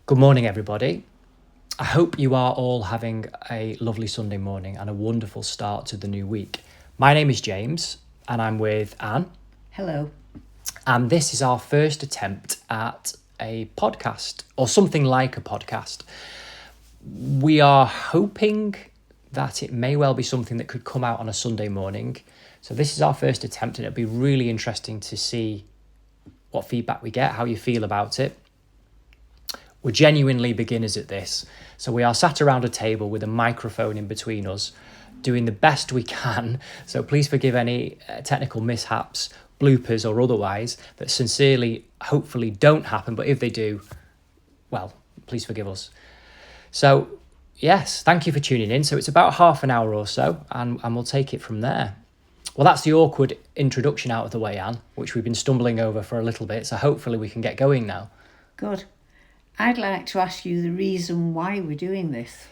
Good morning, everybody. I hope you are all having a lovely Sunday morning and a wonderful start to the new week. My name is James and I'm with Anne. Hello. And this is our first attempt at a podcast or something like a podcast. We are hoping that it may well be something that could come out on a Sunday morning. So this is our first attempt and it'll be really interesting to see what feedback we get, how you feel about it. We're genuinely beginners at this. So we are sat around a table with a microphone in between us, doing the best we can. So please forgive any technical mishaps, bloopers or otherwise, that sincerely, hopefully don't happen. But if they do, well, please forgive us. So yes, thank you for tuning in. So it's about half an hour or so and we'll take it from there. Well, that's the awkward introduction out of the way, Anne, which we've been stumbling over for a little bit. So hopefully we can get going now. Good. I'd like to ask you the reason why we're doing this.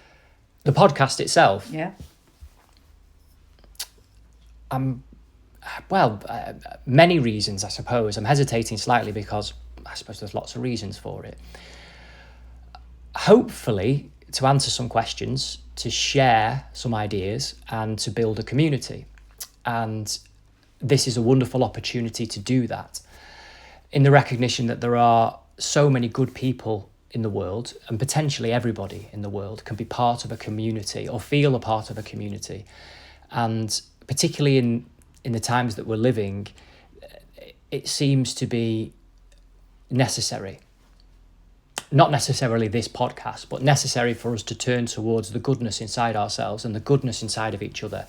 The podcast itself? Yeah. Many reasons, I suppose. I'm hesitating slightly because I suppose there's lots of reasons for it. Hopefully, to answer some questions, to share some ideas and to build a community. And this is a wonderful opportunity to do that in the recognition that there are so many good people in the world, and potentially everybody in the world can be part of a community or feel a part of a community. And particularly in the times that we're living, it seems to be necessary. Not necessarily this podcast, but necessary for us to turn towards the goodness inside ourselves and the goodness inside of each other.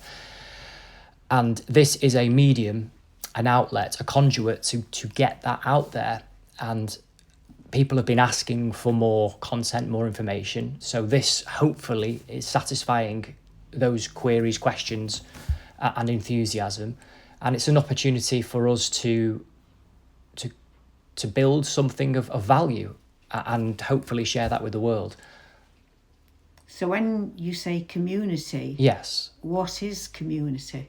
And this is a medium, an outlet, a conduit to get that out there. And people have been asking for more content, more information. So this hopefully is satisfying those queries, questions, and enthusiasm. And it's an opportunity for us to build something of value and hopefully share that with the world. So when you say community, yes, what is community?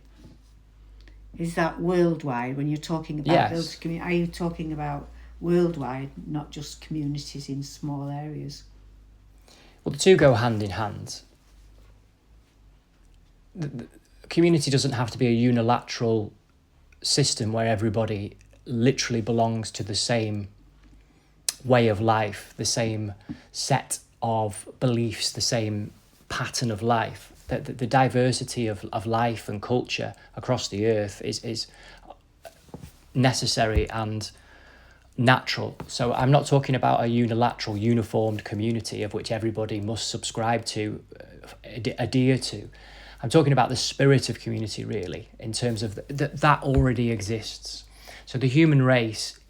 Is that worldwide when you're talking about yes. those communities? Are you talking about worldwide, not just communities in small areas? Well, the two go hand in hand. The community doesn't have to be a unilateral system where everybody literally belongs to the same way of life, the same set of beliefs, the same pattern of life. The diversity of life and culture across the earth is necessary and natural. So I'm not talking about a unilateral, uniformed community of which everybody must subscribe to, adhere to. I'm talking about the spirit of community, really, in terms of that already exists. So the human race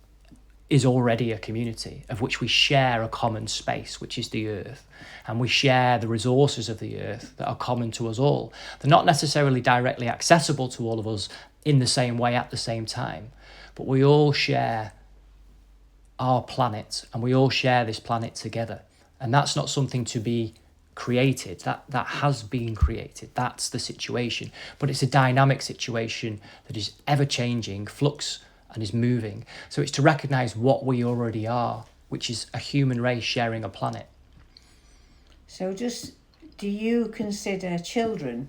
is already a community of which we share a common space, which is the earth, and we share the resources of the earth that are common to us all. They're not necessarily directly accessible to all of us in the same way at the same time, but we all share our planet and we all share this planet together. And that's not something to be created, that has been created. That's the situation, but it's a dynamic situation that is ever changing, flux, and is moving. So it's to recognize what we already are, which is a human race sharing a planet. So do you consider children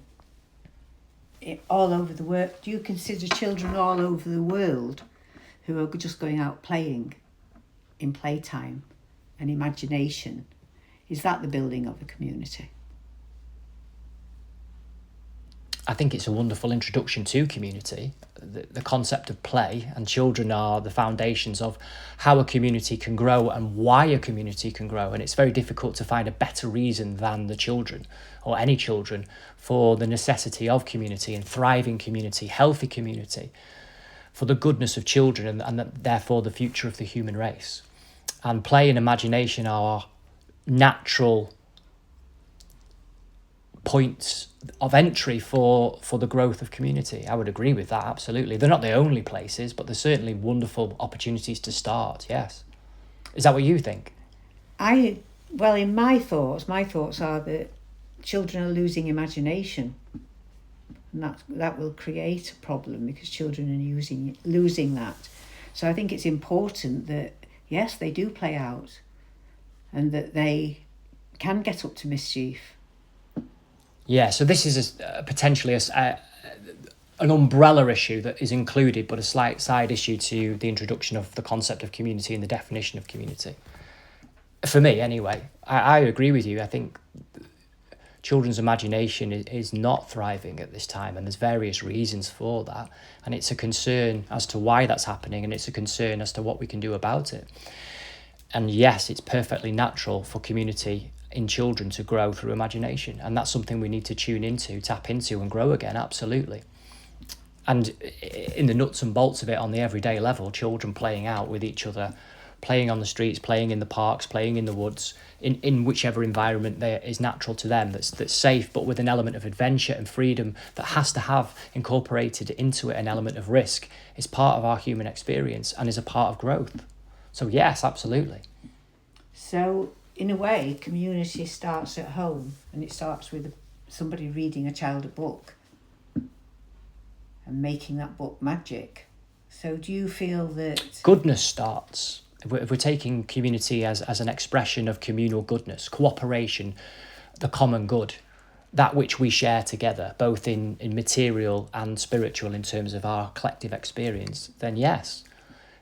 all over the world? Do you consider children all over the world who are just going out playing in playtime and imagination? Is that the building of a community? I think it's a wonderful introduction to community, the concept of play, and children are the foundations of how a community can grow and why a community can grow. And it's very difficult to find a better reason than the children or any children for the necessity of community and thriving community, healthy community, for the goodness of children and therefore the future of the human race. And play and imagination are natural points of entry for the growth of community. I would agree with that, absolutely. They're not the only places, but they're certainly wonderful opportunities to start, yes. Is that what you think? In my thoughts are that children are losing imagination. And that will create a problem because children are losing that. So I think it's important that, yes, they do play out, and that they can get up to mischief. Yeah, so this is potentially an umbrella issue that is included, but a slight side issue to the introduction of the concept of community and the definition of community. For me, anyway, I agree with you. I think children's imagination is not thriving at this time, and there's various reasons for that. And it's a concern as to why that's happening, and it's a concern as to what we can do about it. And yes, it's perfectly natural for community in children to grow through imagination, and that's something we need to tune into, tap into, and grow again, absolutely. And in the nuts and bolts of it, on the everyday level, children playing out with each other, playing on the streets, playing in the parks, playing in the woods, in whichever environment there is natural to them, that's safe, but with an element of adventure and freedom that has to have incorporated into it an element of risk, is part of our human experience and is a part of growth. So yes, absolutely. So in a way, community starts at home, and it starts with somebody reading a child a book and making that book magic. So do you feel that goodness starts, if we're taking community as an expression of communal goodness, cooperation, the common good, that which we share together, both in material and spiritual in terms of our collective experience, then yes,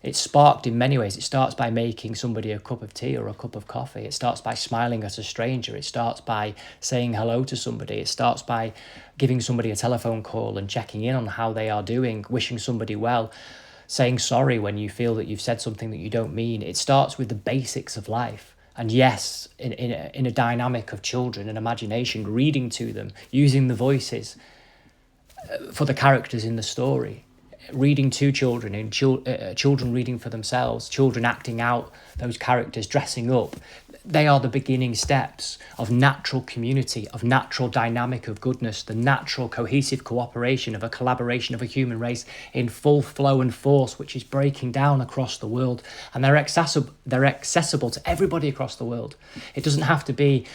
it's sparked in many ways. It starts by making somebody a cup of tea or a cup of coffee. It starts by smiling at a stranger. It starts by saying hello to somebody. It starts by giving somebody a telephone call and checking in on how they are doing, wishing somebody well, saying sorry when you feel that you've said something that you don't mean. It starts with the basics of life. And yes, in a dynamic of children and imagination, reading to them, using the voices for the characters in the story, reading to children, and children reading for themselves, children acting out those characters, dressing up. They are the beginning steps of natural community, of natural dynamic of goodness, the natural cohesive cooperation of a collaboration of a human race in full flow and force, which is breaking down across the world. And they're accessible to everybody across the world. It doesn't have to be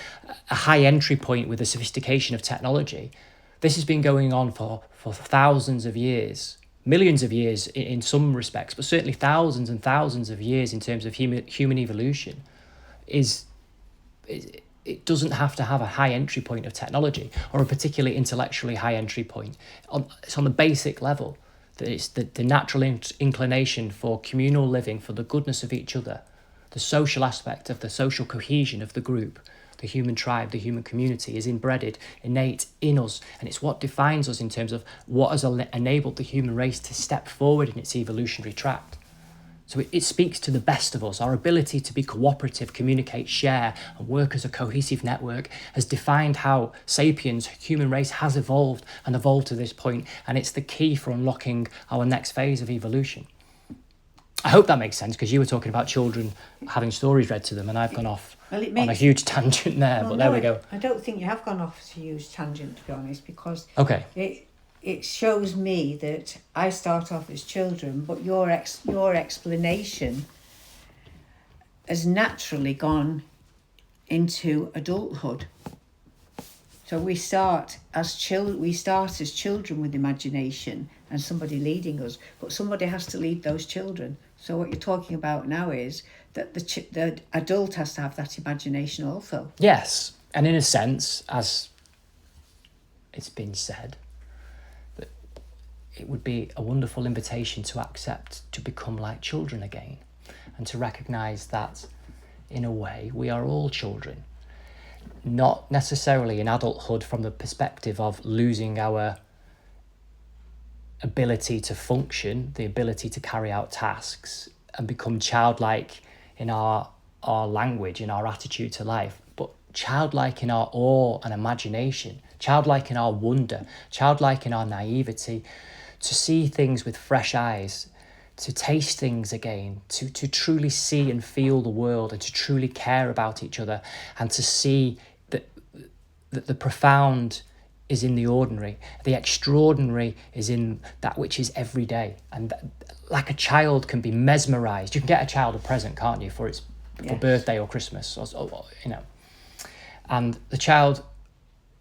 a high entry point with the sophistication of technology. This has been going on for thousands of years. Millions of years in some respects, but certainly thousands and thousands of years in terms of human evolution. It doesn't have to have a high entry point of technology or a particularly intellectually high entry point. It's on the basic level that it's the natural inclination for communal living, for the goodness of each other, the social aspect of the social cohesion of the group, the human tribe, the human community is inbred, innate in us, and it's what defines us in terms of what has enabled the human race to step forward in its evolutionary tract. So it speaks to the best of us. Our ability to be cooperative, communicate, share, and work as a cohesive network has defined how sapiens, human race, has evolved and evolved to this point, and it's the key for unlocking our next phase of evolution. I hope that makes sense, because you were talking about children having stories read to them, and I've gone off on a huge tangent there, but there we go. I don't think you have gone off a huge tangent, to be honest, because okay. It shows me that I start off as children, but your explanation has naturally gone into adulthood. So we start as children with imagination and somebody leading us, but somebody has to lead those children. So what you're talking about now is that the adult has to have that imagination also. Yes, and in a sense, as it's been said, that it would be a wonderful invitation to accept to become like children again, and to recognise that, in a way, we are all children. Not necessarily in adulthood from the perspective of losing our ability to function, the ability to carry out tasks, and become childlike in our language, in our attitude to life, but childlike in our awe and imagination, childlike in our wonder, childlike in our naivety, to see things with fresh eyes, to taste things again, to truly see and feel the world, and to truly care about each other, and to see that the profound is in the ordinary, the extraordinary is in that which is every day. And like a child can be mesmerised. You can get a child a present, can't you, for birthday or Christmas, or and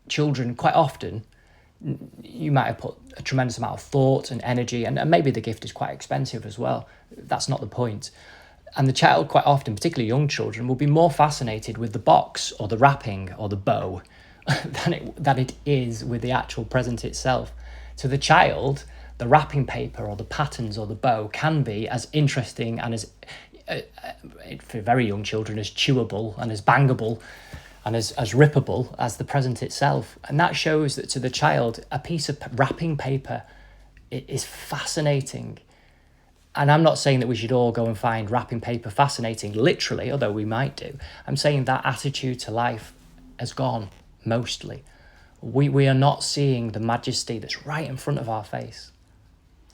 children quite often, you might have put a tremendous amount of thought and energy, and maybe the gift is quite expensive as well. That's not the point. And the child, quite often, particularly young children, will be more fascinated with the box or the wrapping or the bow than it is with the actual present itself. To the child, the wrapping paper or the patterns or the bow can be as interesting and as, for very young children, as chewable and as bangable and as rippable as the present itself. And that shows that to the child, a piece of wrapping paper is fascinating. And I'm not saying that we should all go and find wrapping paper fascinating, literally, although we might do. I'm saying that attitude to life has gone, mostly. We are not seeing the majesty that's right in front of our face.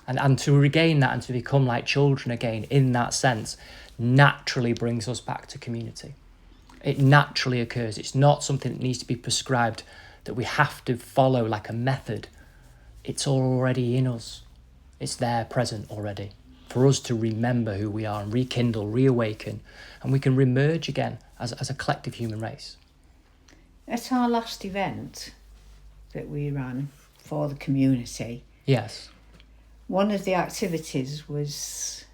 And to regain that and to become like children again in that sense naturally brings us back to community. It naturally occurs. It's not something that needs to be prescribed, that we have to follow like a method. It's already in us. It's there, present already, for us to remember who we are and rekindle, reawaken, and we can remerge again as a collective human race. At our last event that we ran for the community, Yes. one of the activities was...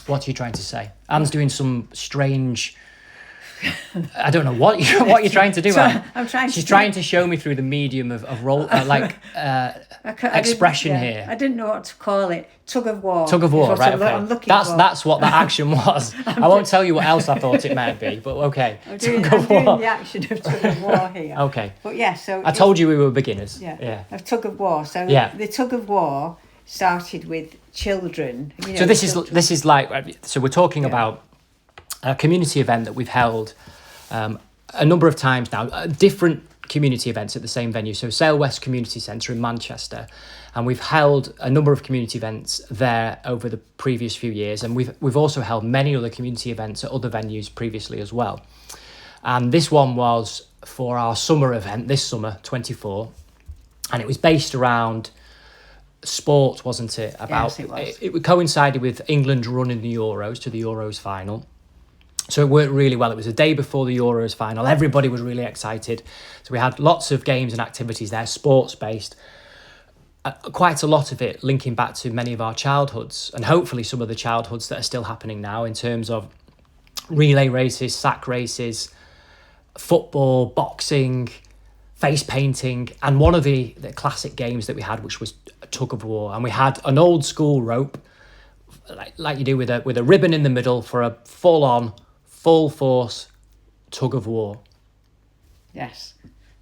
What are you trying to say? Anne's doing some strange... I don't know what you're trying to do, Anne. She's trying to show me through the medium of role, expression here. I didn't know what to call it. Tug of war. Tug of war, right? Okay. That's what the action was. I won't tell you what else I thought it might be, but okay. I'm doing the action of tug of war here. Okay. But yeah, so I told you we were beginners. Yeah. Of tug of war. So the tug of war started with children. So this is like, so we're talking about a community event that we've held a number of times now, different community events at the same venue. So Sale West Community Centre in Manchester, and we've held a number of community events there over the previous few years, and we've also held many other community events at other venues previously as well. And this one was for our summer event, this summer, 24, and it was based around sport, wasn't it? Yes, it was. It coincided with England running the Euros to the Euros final. So it worked really well. It was a day before the Euros final. Everybody was really excited. So we had lots of games and activities there, sports-based. Quite a lot of it linking back to many of our childhoods, and hopefully some of the childhoods that are still happening now in terms of relay races, sack races, football, boxing, face painting, and one of the classic games that we had, which was a tug of war. And we had an old school rope, like you do with a ribbon in the middle for a full force tug of war. Yes.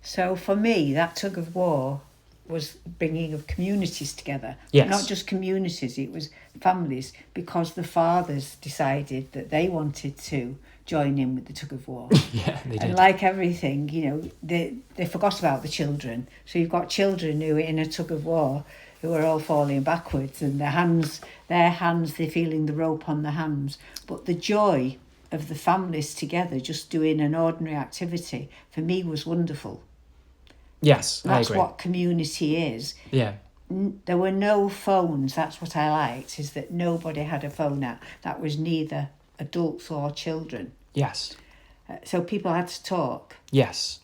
So for me, that tug of war was bringing of communities together. Yes. Not just communities, it was families, because the fathers decided that they wanted to join in with the tug of war. Yeah, they did. And like everything, they forgot about the children. So you've got children who are in a tug of war who are all falling backwards, and their hands, they're feeling the rope on their hands. But the joy of the families together just doing an ordinary activity, for me, was wonderful. Yes, I agree. That's what community is. Yeah. There were no phones. That's what I liked, is that nobody had a phone out. That was neither adults or children. Yes. So people had to talk. Yes.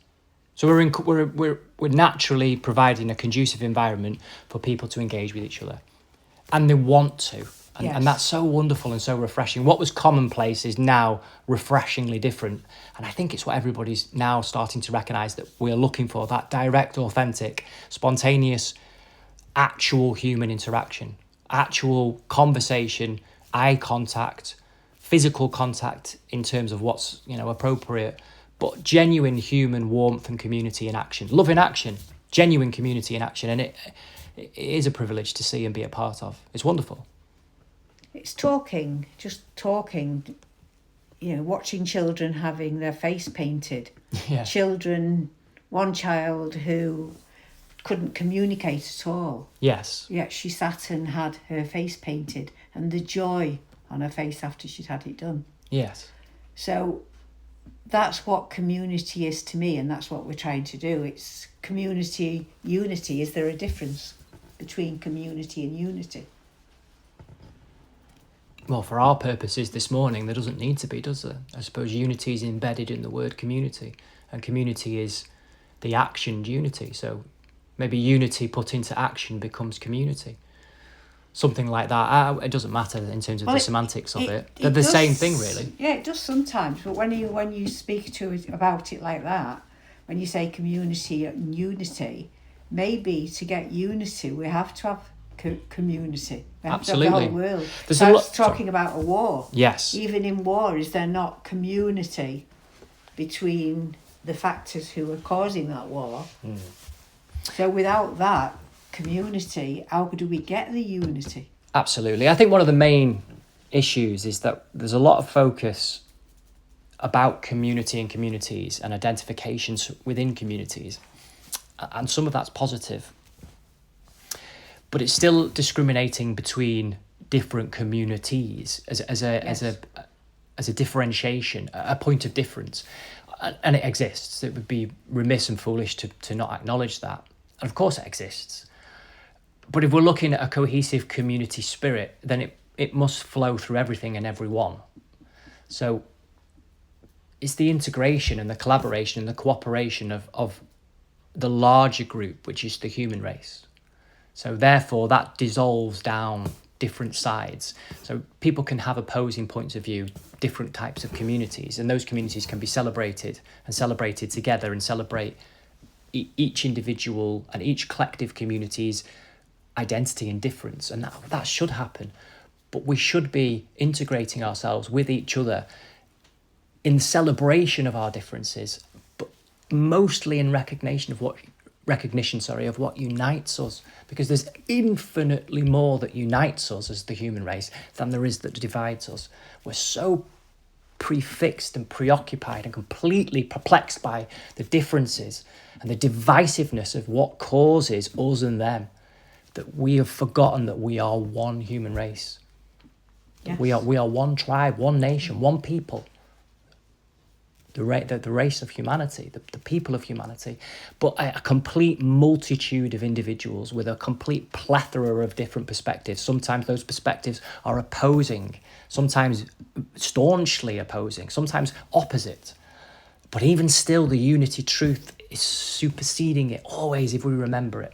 So we're naturally providing a conducive environment for people to engage with each other, and they want to. And that's so wonderful and so refreshing. What was commonplace is now refreshingly different. And I think it's what everybody's now starting to recognise that we're looking for, that direct, authentic, spontaneous, actual human interaction, actual conversation, eye contact, physical contact in terms of what's, appropriate, but genuine human warmth and community in action. Love in action, genuine community in action. And it is a privilege to see and be a part of. It's wonderful. It's just talking, watching children having their face painted. Yeah. Children, one child who couldn't communicate at all. Yes. Yet she sat and had her face painted, and the joy on her face after she'd had it done. Yes. So that's what community is to me, and that's what we're trying to do. It's community unity. Is there a difference between community and unity? Well, for our purposes this morning, there doesn't need to be, does there? I suppose unity is embedded in the word community, and community is the actioned unity. So maybe unity put into action becomes community. something like that. It doesn't matter in terms of the semantics of it. They're the does, same thing, really. Yeah, it does sometimes. But when you speak to it about it like that, when you say community and unity, maybe to get unity, we have to have community. We have Absolutely. to have the whole world. There's so a I lot. was talking about a war. Yes. Even in war, is there not community between the factors who are causing that war? Mm. So without that community, how do we get the unity? Absolutely. I think one of the main issues is that there's a lot of focus about community and communities and identifications within communities. And some of that's positive. But it's still discriminating between different communities as a differentiation, a point of difference. And it exists. It would be remiss and foolish to not acknowledge that. And of course it exists. But if we're looking at a cohesive community spirit, then it must flow through everything and everyone. So it's the integration and the collaboration and the cooperation of the larger group, which is the human race. So therefore, that dissolves down different sides. So people can have opposing points of view, different types of communities, and those communities can be celebrated together and celebrate each individual and each collective community's identity and difference. And that should happen. But we should be integrating ourselves with each other in celebration of our differences, but mostly in recognition of what unites us, because there's infinitely more that unites us as the human race than there is that divides us. We're so prefixed and preoccupied and completely perplexed by the differences and the divisiveness of what causes us and them, that we have forgotten that we are one human race. Yes. We are one tribe, one nation, one people. The race of humanity, the people of humanity, but a complete multitude of individuals with a complete plethora of different perspectives. Sometimes those perspectives are opposing, sometimes staunchly opposing, sometimes opposite. But even still, the unity truth is superseding it always if we remember it.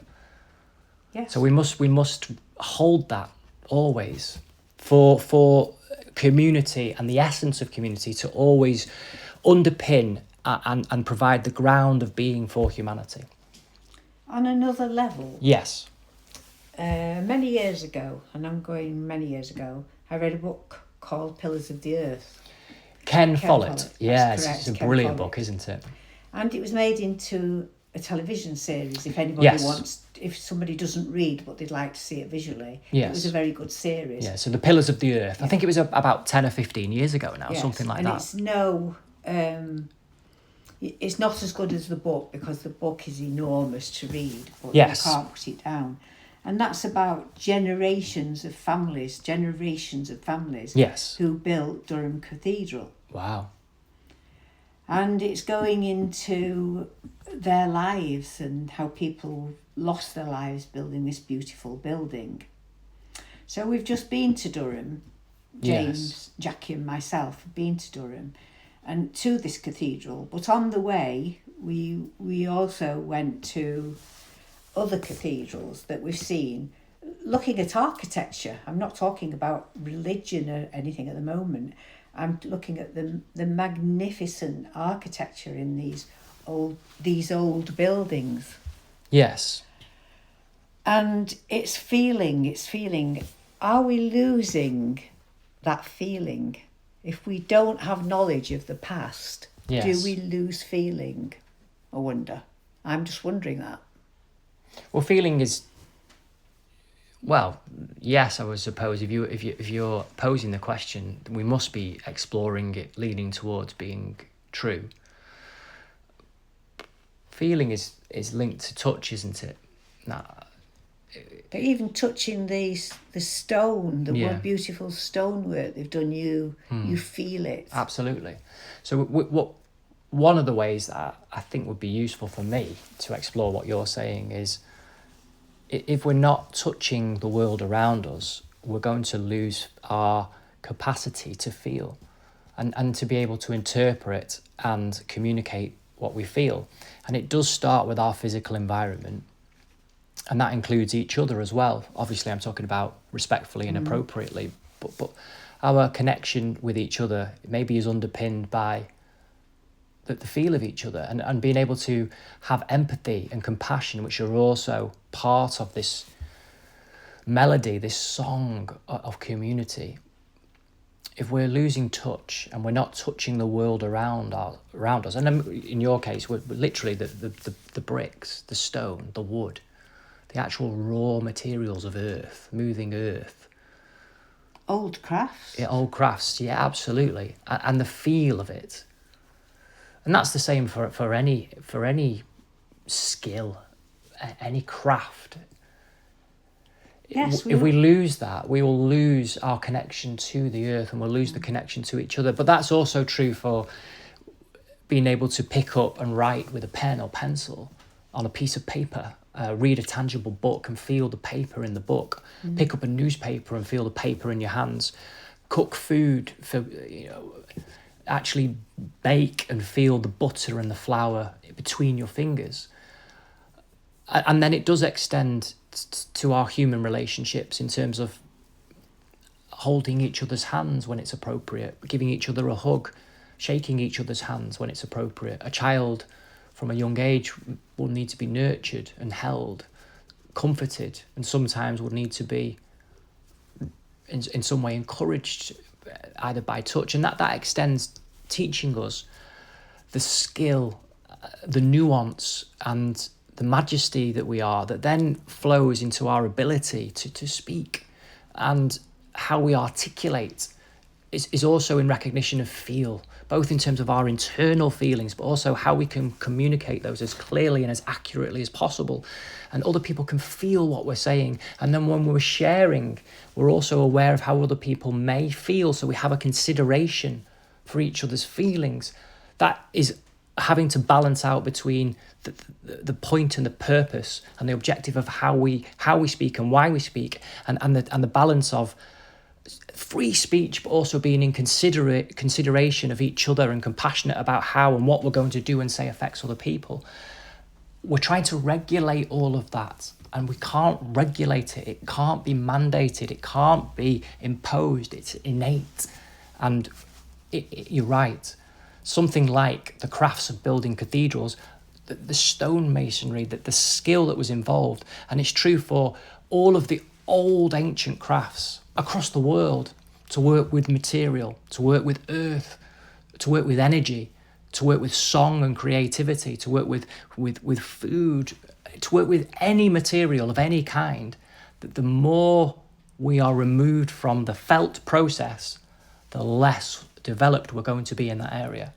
Yes. So we must hold that always for community and the essence of community to always underpin and provide the ground of being for humanity. On another level. Yes. Many years ago, and I'm going many years ago, I read a book called Pillars of the Earth. Ken Follett. Yes, it's a brilliant book, isn't it? And it was made into a television series. If anybody wants, if somebody doesn't read but they'd like to see it visually, it was a very good series. Yeah, so the Pillars of the Earth. Yeah. I think it was about 10 or 15 years ago now, something like that. And it's not as good as the book because the book is enormous to read, but you can't put it down. And that's about generations of families who built Durham Cathedral. Wow. And it's going into their lives and how people lost their lives building this beautiful building. So we've just been to Durham. James, Jackie and myself have been to Durham and to this cathedral. But on the way, we also went to other cathedrals that we've seen, looking at architecture. I'm not talking about religion or anything at the moment. I'm looking at the magnificent architecture in these old buildings. Yes. And it's feeling, are we losing that feeling? If we don't have knowledge of the past, do we lose feeling? I wonder. I'm just wondering that. Well, feeling is, well, yes, I would suppose if you're posing the question, we must be exploring it, leaning towards being true. Feeling is linked to touch, isn't it? But even touching the stone, one beautiful stonework they've done, you feel it. Absolutely. So one of the ways that I think would be useful for me to explore what you're saying is, if we're not touching the world around us, we're going to lose our capacity to feel and to be able to interpret and communicate what we feel. And it does start with our physical environment. And that includes each other as well. Obviously, I'm talking about respectfully and appropriately, but our connection with each other maybe is underpinned by the feel of each other, and being able to have empathy and compassion, which are also part of this melody, this song of community. If we're losing touch and we're not touching the world around us, and in your case, we're literally the bricks, the stone, the wood, the actual raw materials of earth, moving earth. Old crafts. Yeah, old crafts, yeah, absolutely. And the feel of it. And that's the same for any skill, any craft. Yes, If we lose that, we will lose our connection to the earth, and we'll lose the connection to each other. But that's also true for being able to pick up and write with a pen or pencil on a piece of paper, read a tangible book and feel the paper in the book, pick up a newspaper and feel the paper in your hands, cook food, for actually bake and feel the butter and the flour between your fingers. And then it does extend to our human relationships in terms of holding each other's hands when it's appropriate, giving each other a hug, shaking each other's hands when it's appropriate. A child from a young age will need to be nurtured and held, comforted, and sometimes will need to be in some way encouraged, either by touch. And that extends teaching us the skill, the nuance, and the majesty that we are, that then flows into our ability to speak. And how we articulate is also in recognition of feel, both in terms of our internal feelings, but also how we can communicate those as clearly and as accurately as possible. And other people can feel what we're saying. And then when we're sharing, we're also aware of how other people may feel. So we have a consideration for each other's feelings. That is having to balance out between the point and the purpose and the objective of how we speak and why we speak, and the balance of free speech, but also being in consideration of each other and compassionate about how and what we're going to do and say affects other people. We're trying to regulate all of that, and we can't regulate it. It can't be mandated. It can't be imposed. It's innate. And you're right. Something like the crafts of building cathedrals, the stonemasonry, the skill that was involved. And it's true for all of the old ancient crafts across the world, to work with material, to work with earth, to work with energy, to work with song and creativity, to work with food, to work with any material of any kind. That the more we are removed from the felt process, the less developed we're going to be in that area.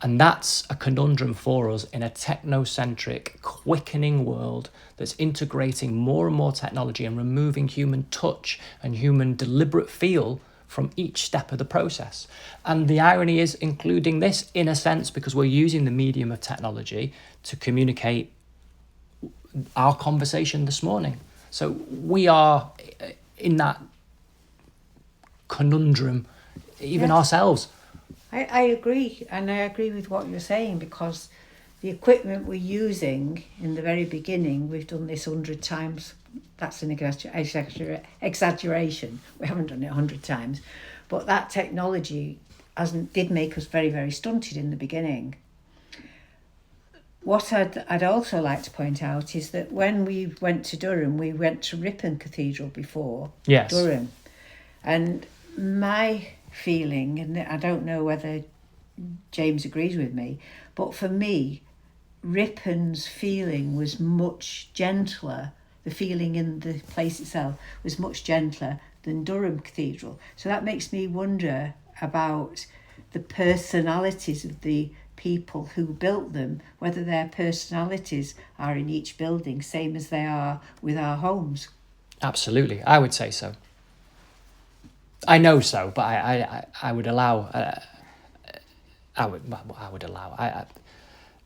And that's a conundrum for us in a technocentric, quickening world that's integrating more and more technology and removing human touch and human deliberate feel from each step of the process. And the irony is including this, in a sense, because we're using the medium of technology to communicate our conversation this morning. So we are in that conundrum, even ourselves. I agree, and I agree with what you're saying, because the equipment we're using in the very beginning, we've done this 100 times. That's an exaggeration. We haven't done it 100 times. But that technology did make us very, very stunted in the beginning. What I'd also like to point out is that when we went to Durham, we went to Ripon Cathedral before Durham. And my feeling, and I don't know whether James agrees with me, but for me, Ripon's feeling was much gentler. The feeling in the place itself was much gentler than Durham Cathedral. So that makes me wonder about the personalities of the people who built them, whether their personalities are in each building, same as they are with our homes. Absolutely, I would say so. I know so, but I would allow. I would allow.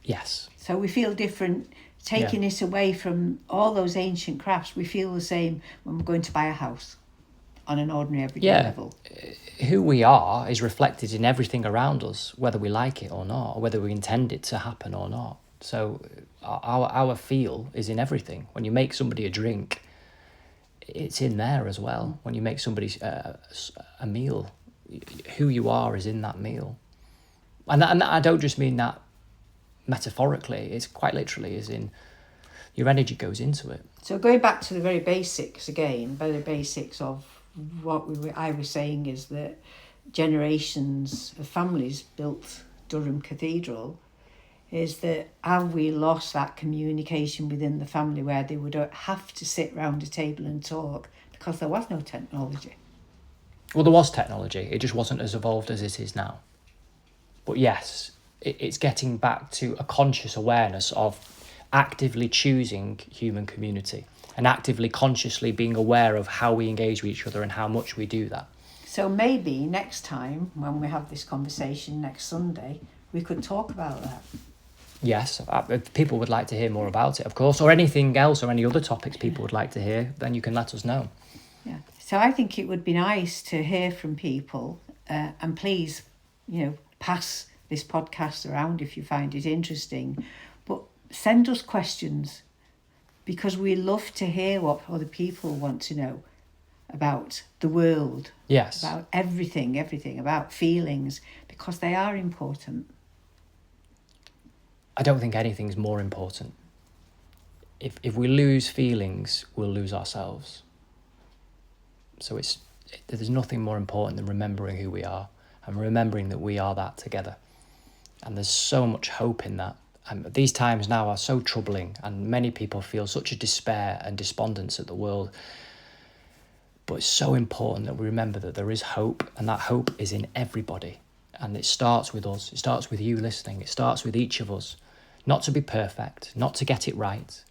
Yes. So we feel different. Taking it away from all those ancient crafts, we feel the same when we're going to buy a house on an ordinary everyday level. Who we are is reflected in everything around us, whether we like it or not, or whether we intend it to happen or not. So our feel is in everything. When you make somebody a drink, it's in there as well. When you make somebody a meal, who you are is in that meal. And I don't just mean that metaphorically, it's quite literally, as in your energy goes into it. So going back to the very basics again, very basics of what I was saying is that generations of families built Durham Cathedral, is that have we lost that communication within the family where they would have to sit round a table and talk because there was no technology? Well, there was technology, it just wasn't as evolved as it is now. But yes, it's getting back to a conscious awareness of actively choosing human community and actively consciously being aware of how we engage with each other and how much we do that. So maybe next time when we have this conversation next Sunday, we could talk about that. Yes, if people would like to hear more about it, of course, or anything else or any other topics people would like to hear, then you can let us know. Yeah. So I think it would be nice to hear from people, and please, pass this podcast around if you find it interesting, but send us questions, because we love to hear what other people want to know about the world. Yes. About everything, about feelings, because they are important. I don't think anything's more important. If we lose feelings, we'll lose ourselves. So there's nothing more important than remembering who we are and remembering that we are that together. And there's so much hope in that. And these times now are so troubling, and many people feel such a despair and despondence at the world. But it's so important that we remember that there is hope, and that hope is in everybody. And it starts with us. It starts with you listening. It starts with each of us. Not to be perfect, not to get it right,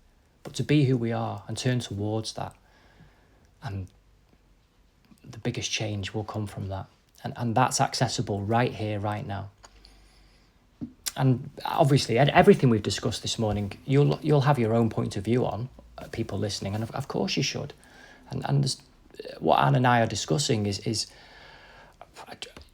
but to be who we are and turn towards that. And the biggest change will come from that. And that's accessible right here, right now. And obviously, everything we've discussed this morning, you'll have your own point of view on, people listening, and of course you should. And what Anne and I are discussing is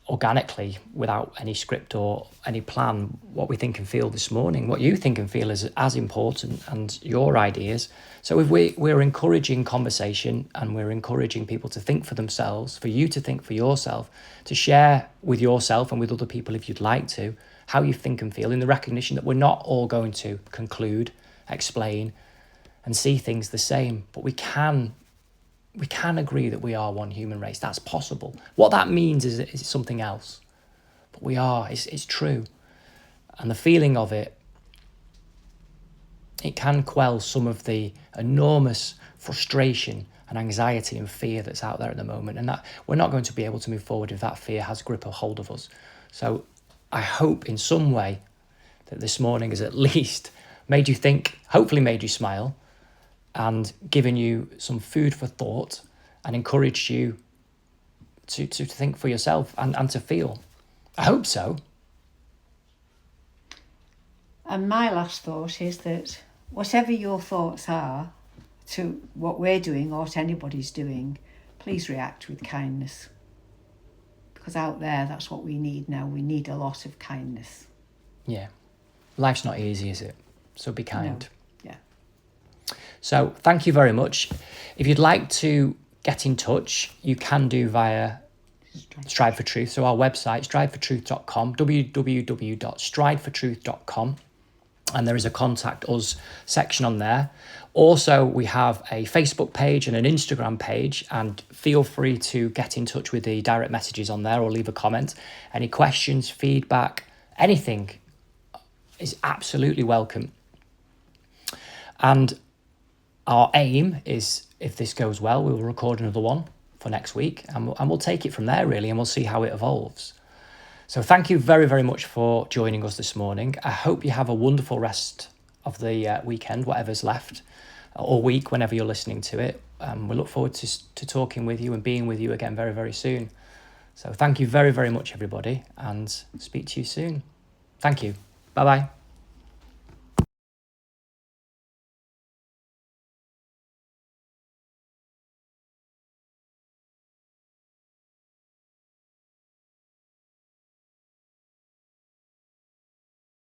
organically, without any script or any plan, what we think and feel this morning. What you think and feel is as important, and your ideas. So if we're encouraging conversation, and we're encouraging people to think for themselves, for you to think for yourself, to share with yourself and with other people if you'd like to, how you think and feel, in the recognition that we're not all going to conclude, explain and see things the same, but we can agree that we are one human race. That's possible. What that means is something else. But we are, it's true. And the feeling of it can quell some of the enormous frustration and anxiety and fear that's out there at the moment. And that we're not going to be able to move forward if that fear has grip or hold of us. So I hope in some way that this morning has at least made you think, hopefully made you smile, and given you some food for thought and encouraged you to think for yourself and to feel. I hope so. And my last thought is that whatever your thoughts are to what we're doing or what anybody's doing, please react with kindness. Because out there, that's what we need now. We need a lot of kindness. Yeah. Life's not easy, is it? So be kind. No. Yeah. So thank you very much. If you'd like to get in touch, you can do via Stride for Truth. So our website, stridefortruth.com, www.stridefortruth.com. And there is a contact us section on there. Also, we have a Facebook page and an Instagram page, and feel free to get in touch with the direct messages on there or leave a comment. Any questions, feedback, anything is absolutely welcome. And our aim is, if this goes well, we will record another one for next week, and we'll take it from there, really, and we'll see how it evolves. So thank you very, very much for joining us this morning. I hope you have a wonderful rest of the weekend, whatever's left, or week, whenever you're listening to it. We look forward to talking with you and being with you again very, very soon. So thank you very, very much, everybody, and speak to you soon. Thank you. Bye-bye.